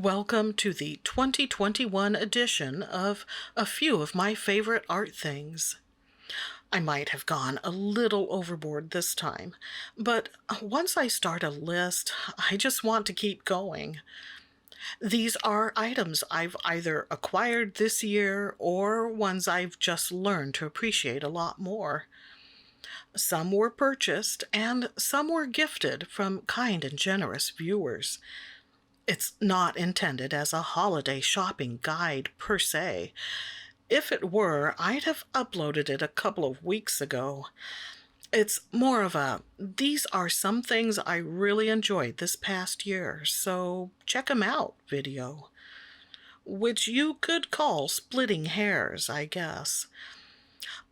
Welcome to the 2021 edition of a few of my favorite art things. I might have gone a little overboard this time, but once I start a list, I just want to keep going. These are items I've either acquired this year or ones I've just learned to appreciate a lot more. Some were purchased and some were gifted from kind and generous viewers. It's not intended as a holiday shopping guide per se. If it were, I'd have uploaded it a couple of weeks ago. It's more of a, these are some things I really enjoyed this past year, so check 'em out video. Which you could call splitting hairs, I guess.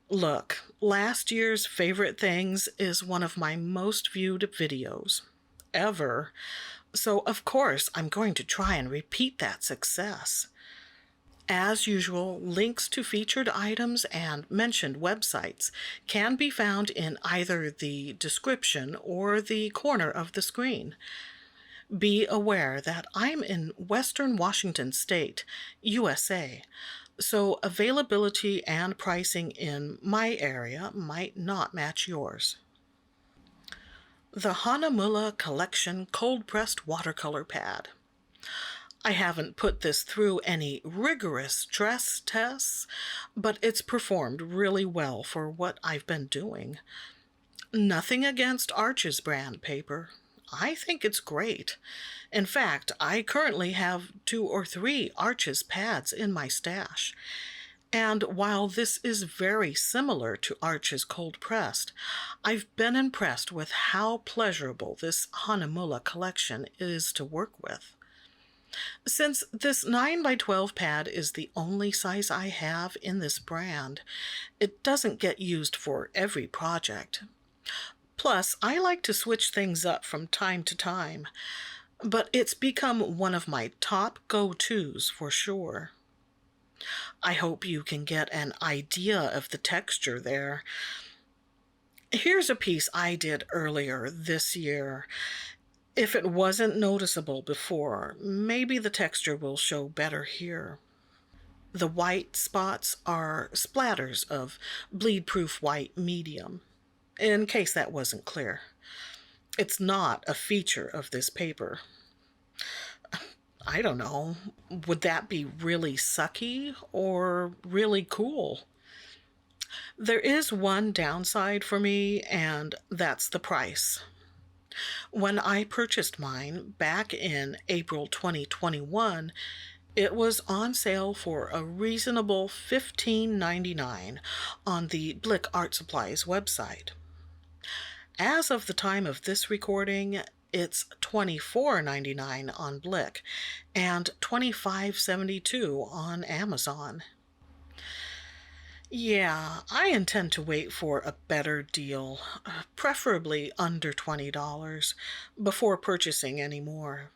Look, last year's favorite things is one of my most viewed videos ever. So, of course, I'm going to try and repeat that success. As usual, links to featured items and mentioned websites can be found in either the description or the corner of the screen. Be aware that I'm in Western Washington State, USA, so availability and pricing in my area might not match yours. The Hanamula Collection Cold-Pressed Watercolor Pad. I haven't put this through any rigorous stress tests, but it's performed really well for what I've been doing. Nothing against Arch's brand paper. I think it's great. In fact, I currently have 2 or 3 Arch's pads in my stash. And while this is very similar to Arch's Cold Pressed, I've been impressed with how pleasurable this Hanamula collection is to work with. Since this 9x12 pad is the only size I have in this brand, it doesn't get used for every project. Plus, I like to switch things up from time to time, but it's become one of my top go-tos for sure. I hope you can get an idea of the texture there. Here's a piece I did earlier this year. If it wasn't noticeable before, maybe the texture will show better here. The white spots are splatters of bleed-proof white medium, in case that wasn't clear. It's not a feature of this paper. I don't know, would that be really sucky or really cool? There is one downside for me, and that's the price. When I purchased mine back in April 2021, it was on sale for a reasonable $15.99 on the Blick Art Supplies website. As of the time of this recording, it's $24.99 on Blick and $25.72 on Amazon. Yeah, I intend to wait for a better deal, preferably under $20, before purchasing any more.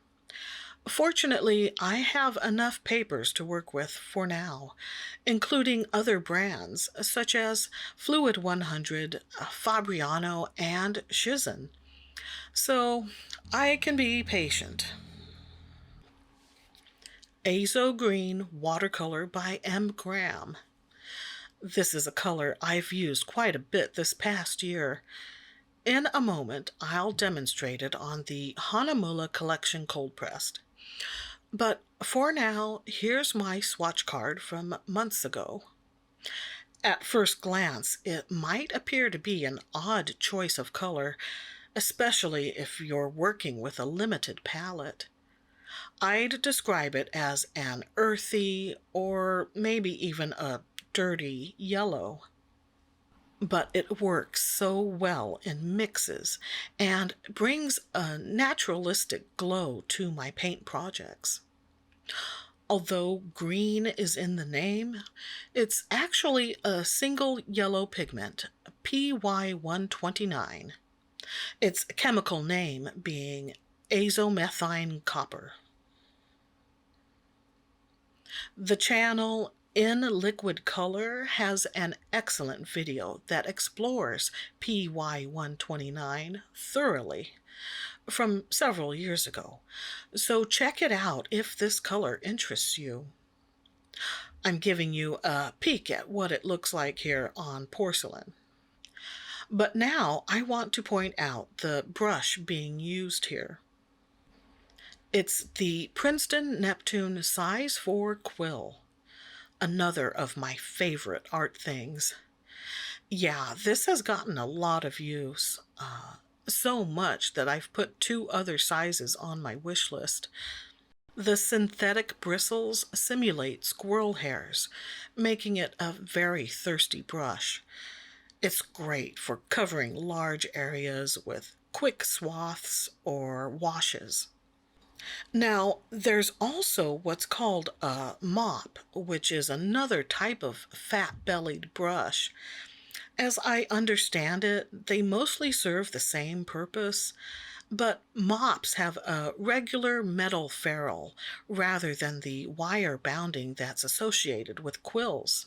Fortunately, I have enough papers to work with for now, including other brands such as Fluid 100, Fabriano, and Shizen. So I can be patient. Azo Green Watercolor by M. Graham. This is a color I've used quite a bit this past year. In a moment, I'll demonstrate it on the Hanamula Collection Cold Pressed. But for now, here's my swatch card from months ago. At first glance, it might appear to be an odd choice of color, especially if you're working with a limited palette. I'd describe it as an earthy or maybe even a dirty yellow. But it works so well in mixes and brings a naturalistic glow to my paint projects. Although green is in the name, it's actually a single yellow pigment, PY129. Its chemical name being azomethine copper. The channel In Liquid Color has an excellent video that explores PY129 thoroughly. from several years ago, so check it out if this color interests you. I'm giving you a peek at what it looks like here on porcelain. But now I want to point out the brush being used here. It's the Princeton Neptune size 4 quill, another of my favorite art things. Yeah, this has gotten a lot of use, so much that I've put 2 other sizes on my wish list. The synthetic bristles simulate squirrel hairs, making it a very thirsty brush. It's great for covering large areas with quick swaths or washes. Now, there's also what's called a mop, which is another type of fat-bellied brush. As I understand it, they mostly serve the same purpose, but mops have a regular metal ferrule rather than the wire bounding that's associated with quills.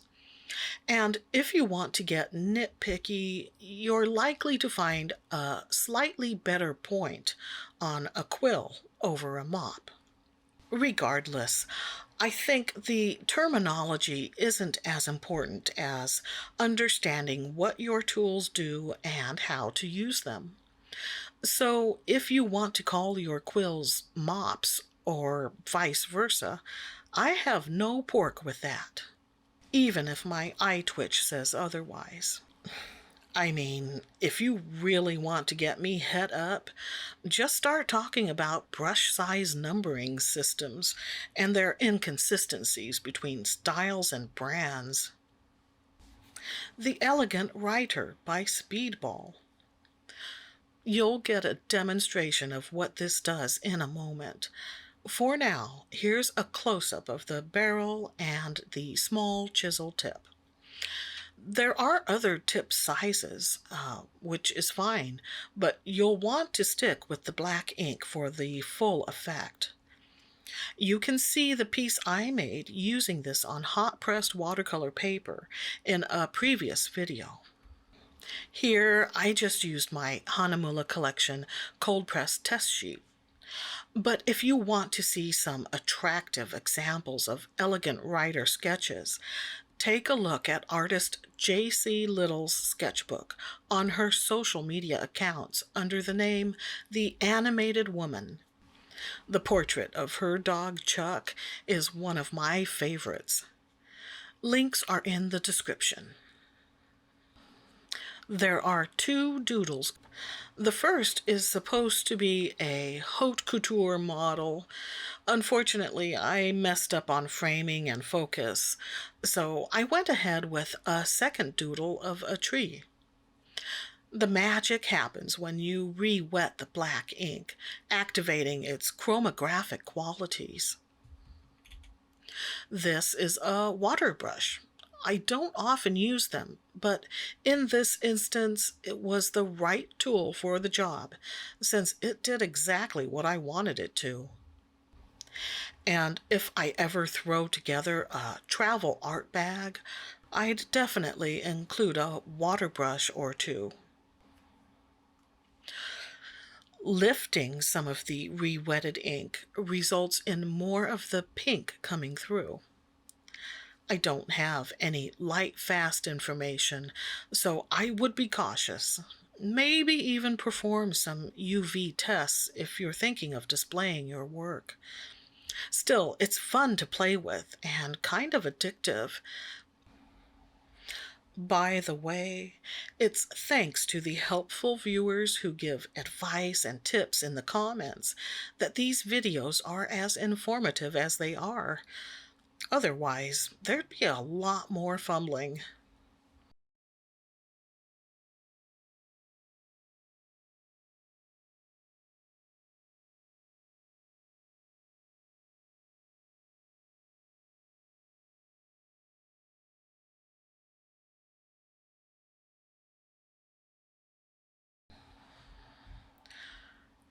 And if you want to get nitpicky, you're likely to find a slightly better point on a quill over a mop. Regardless, I think the terminology isn't as important as understanding what your tools do and how to use them. So if you want to call your quills mops or vice versa, I have no pork with that, even if my eye twitch says otherwise. I mean, if you really want to get me het up, just start talking about brush size numbering systems and their inconsistencies between styles and brands. The Elegant Writer by Speedball. You'll get a demonstration of what this does in a moment. For now, here's a close-up of the barrel and the small chisel tip. There are other tip sizes, which is fine, but you'll want to stick with the black ink for the full effect. You can see the piece I made using this on hot-pressed watercolor paper in a previous video. Here, I just used my Hanamula collection cold-pressed test sheet. But if you want to see some attractive examples of elegant writer sketches, take a look at artist J.C. Little's sketchbook on her social media accounts under the name The Animated Woman. The portrait of her dog Chuck is one of my favorites. Links are in the description. There are 2 doodles. The first is supposed to be a haute couture model. Unfortunately, I messed up on framing and focus, so I went ahead with a second doodle of a tree. The magic happens when you re-wet the black ink, activating its chromographic qualities. This is a water brush. I don't often use them, but in this instance, it was the right tool for the job, since it did exactly what I wanted it to. And if I ever throw together a travel art bag, I'd definitely include a water brush or 2. Lifting some of the re-wetted ink results in more of the pink coming through. I don't have any light fast information, so I would be cautious. Maybe even perform some UV tests if you're thinking of displaying your work. Still, it's fun to play with and kind of addictive. By the way, it's thanks to the helpful viewers who give advice and tips in the comments that these videos are as informative as they are. Otherwise, there'd be a lot more fumbling.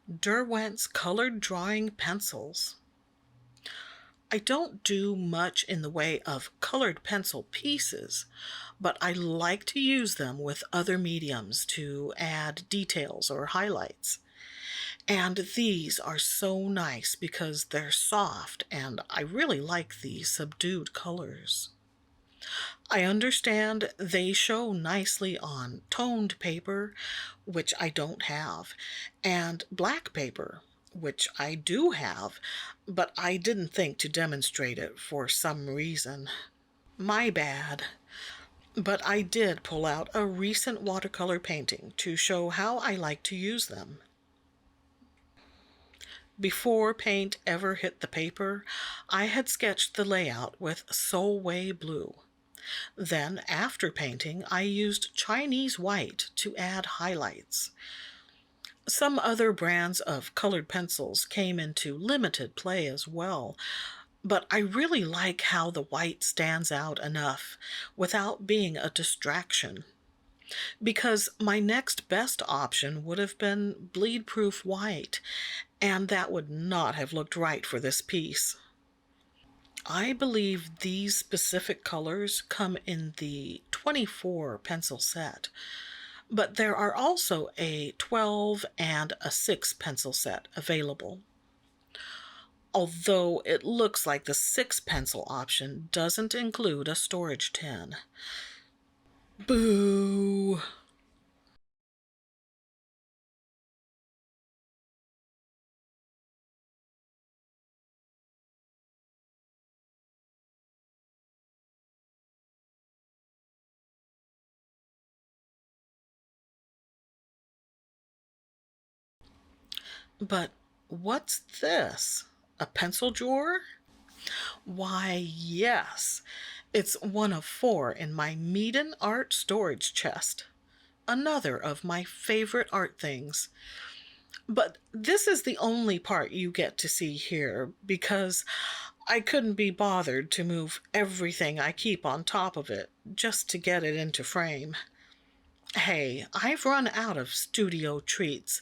Derwent's colored drawing pencils. I don't do much in the way of colored pencil pieces, but I like to use them with other mediums to add details or highlights. And these are so nice because they're soft and I really like the subdued colors. I understand they show nicely on toned paper, which I don't have, and black paper, which I do have, but I didn't think to demonstrate it for some reason. My bad. But I did pull out a recent watercolor painting to show how I like to use them. Before paint ever hit the paper, I had sketched the layout with Solway blue. Then, after painting, I used Chinese white to add highlights. Some other brands of colored pencils came into limited play as well, but I really like how the white stands out enough without being a distraction. Because my next best option would have been bleed-proof white, and that would not have looked right for this piece. I believe these specific colors come in the 24 pencil set, but there are also a 12 and a 6 pencil set available. Although it looks like the 6 pencil option doesn't include a storage tin. Boo! But what's this? A pencil drawer? Why, yes. It's one of 4 in my Meaden art storage chest. Another of my favorite art things. But this is the only part you get to see here because I couldn't be bothered to move everything I keep on top of it just to get it into frame. Hey, I've run out of studio treats,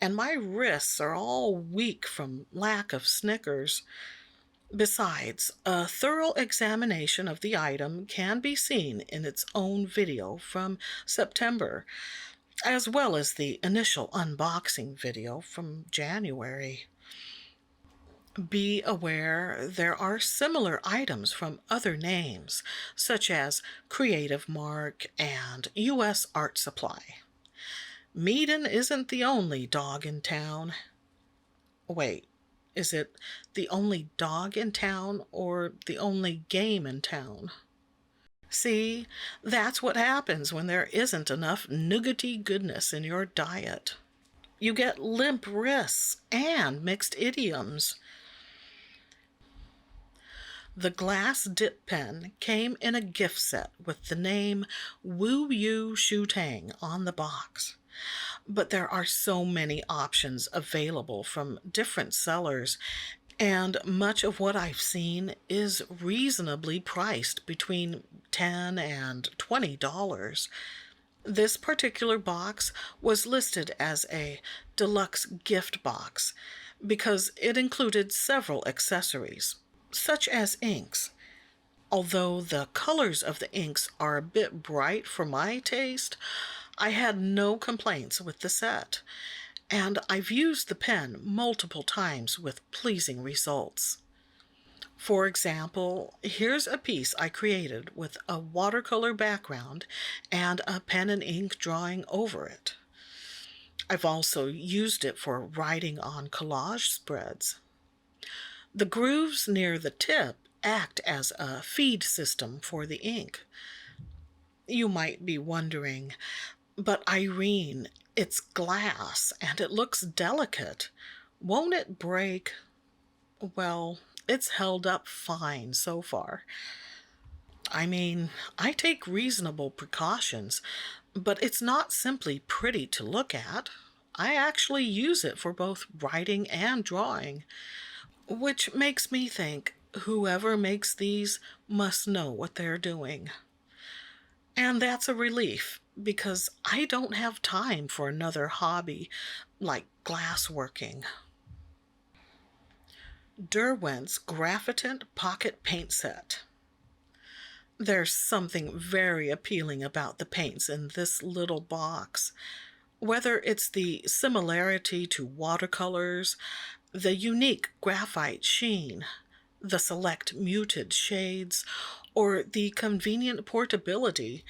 and my wrists are all weak from lack of Snickers. Besides, a thorough examination of the item can be seen in its own video from September, as well as the initial unboxing video from January. Be aware there are similar items from other names, such as Creative Mark and U.S. Art Supply. Meaden isn't the only dog in town. Wait, is it the only dog in town or the only game in town? See, that's what happens when there isn't enough nougaty goodness in your diet. You get limp wrists and mixed idioms. The glass dip pen came in a gift set with the name Wu Yu Shu Tang on the box. But there are so many options available from different sellers, and much of what I've seen is reasonably priced between $10 and $20. This particular box was listed as a deluxe gift box because it included several accessories, such as inks. Although the colors of the inks are a bit bright for my taste, I had no complaints with the set, and I've used the pen multiple times with pleasing results. For example, here's a piece I created with a watercolor background and a pen and ink drawing over it. I've also used it for writing on collage spreads. The grooves near the tip act as a feed system for the ink. You might be wondering, but Irene, it's glass and it looks delicate. Won't it break? Well, it's held up fine so far. I mean, I take reasonable precautions, but it's not simply pretty to look at. I actually use it for both writing and drawing, which makes me think whoever makes these must know what they're doing. And that's a relief, because I don't have time for another hobby like glassworking. Derwent's Graphitant Pocket Paint Set. There's something very appealing about the paints in this little box. Whether it's the similarity to watercolors, the unique graphite sheen, the select muted shades, or the convenient portability,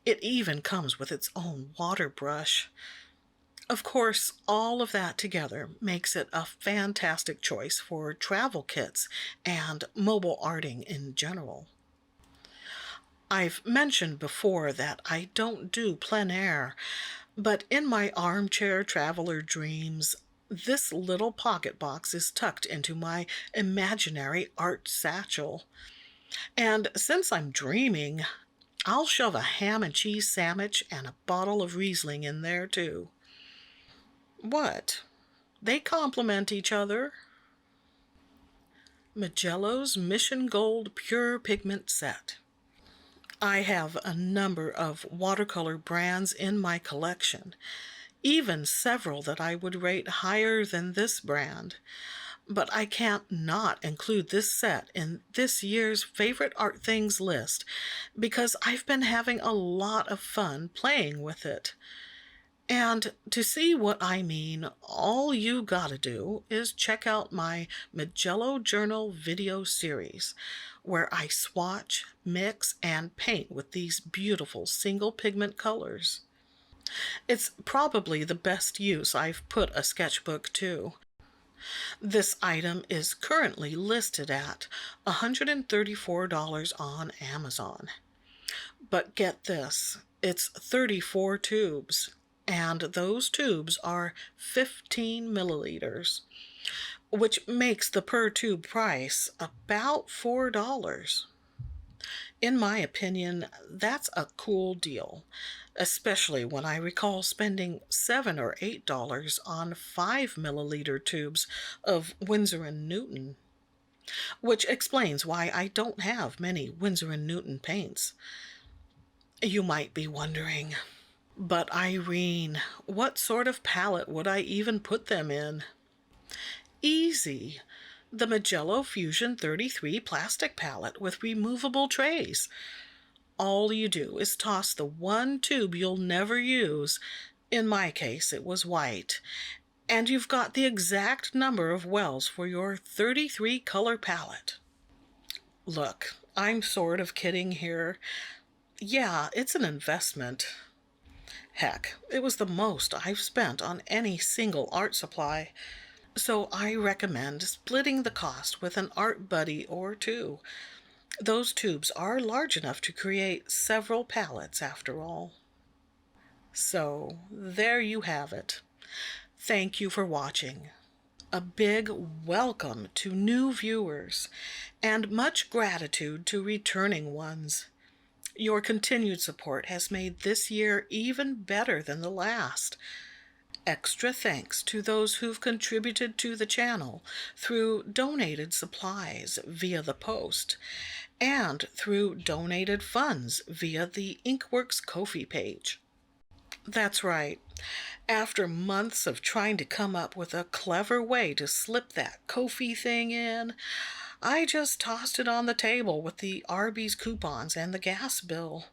it even comes with its own water brush. Of course, all of that together makes it a fantastic choice for travel kits and mobile arting in general. I've mentioned before that I don't do plein air, but in my armchair traveler dreams, this little pocket box is tucked into my imaginary art satchel. And since I'm dreaming, I'll shove a ham and cheese sandwich and a bottle of Riesling in there too. What? They complement each other. Magello's Mission Gold Pure Pigment Set. I have a number of watercolor brands in my collection, even several that I would rate higher than this brand. But I can't not include this set in this year's favorite art things list because I've been having a lot of fun playing with it. And to see what I mean, all you gotta do is check out my Magello Journal video series, where I swatch, mix, and paint with these beautiful single pigment colors. It's probably the best use I've put a sketchbook to. This item is currently listed at $134 on Amazon. But get this, it's 34 tubes, and those tubes are 15 milliliters, which makes the per tube price about $4. In my opinion, that's a cool deal, especially when I recall spending $7 or $8 on 5 milliliter tubes of Winsor & Newton, which explains why I don't have many Winsor & Newton paints. You might be wondering, but Irene, what sort of palette would I even put them in? Easy. The Magello Fusion 33 plastic palette with removable trays. All you do is toss the one tube you'll never use, in my case it was white, and you've got the exact number of wells for your 33 color palette. Look, I'm sort of kidding here. Yeah, it's an investment. Heck, it was the most I've spent on any single art supply. So I recommend splitting the cost with an art buddy or two. Those tubes are large enough to create several palettes after all. So there you have it. Thank you for watching. A big welcome to new viewers, and much gratitude to returning ones. Your continued support has made this year even better than the last. Extra thanks to those who've contributed to the channel through donated supplies via the post and through donated funds via the Inkworks Ko-fi page. That's right. After months of trying to come up with a clever way to slip that Ko-fi thing in, I just tossed it on the table with the Arby's coupons and the gas bill.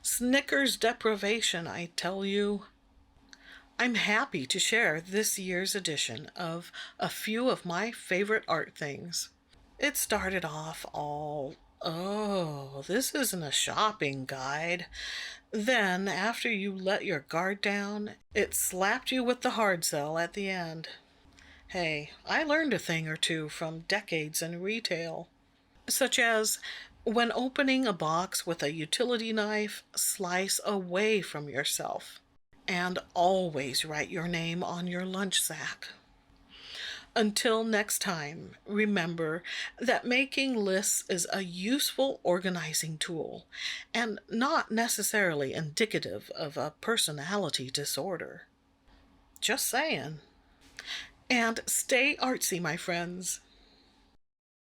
Snickers deprivation, I tell you. I'm happy to share this year's edition of a few of my favorite art things. It started off all, oh, this isn't a shopping guide. Then, after you let your guard down, it slapped you with the hard sell at the end. Hey, I learned a thing or two from decades in retail, such as when opening a box with a utility knife, slice away from yourself. And always write your name on your lunch sack. Until next time, remember that making lists is a useful organizing tool and not necessarily indicative of a personality disorder. Just saying. And stay artsy, my friends.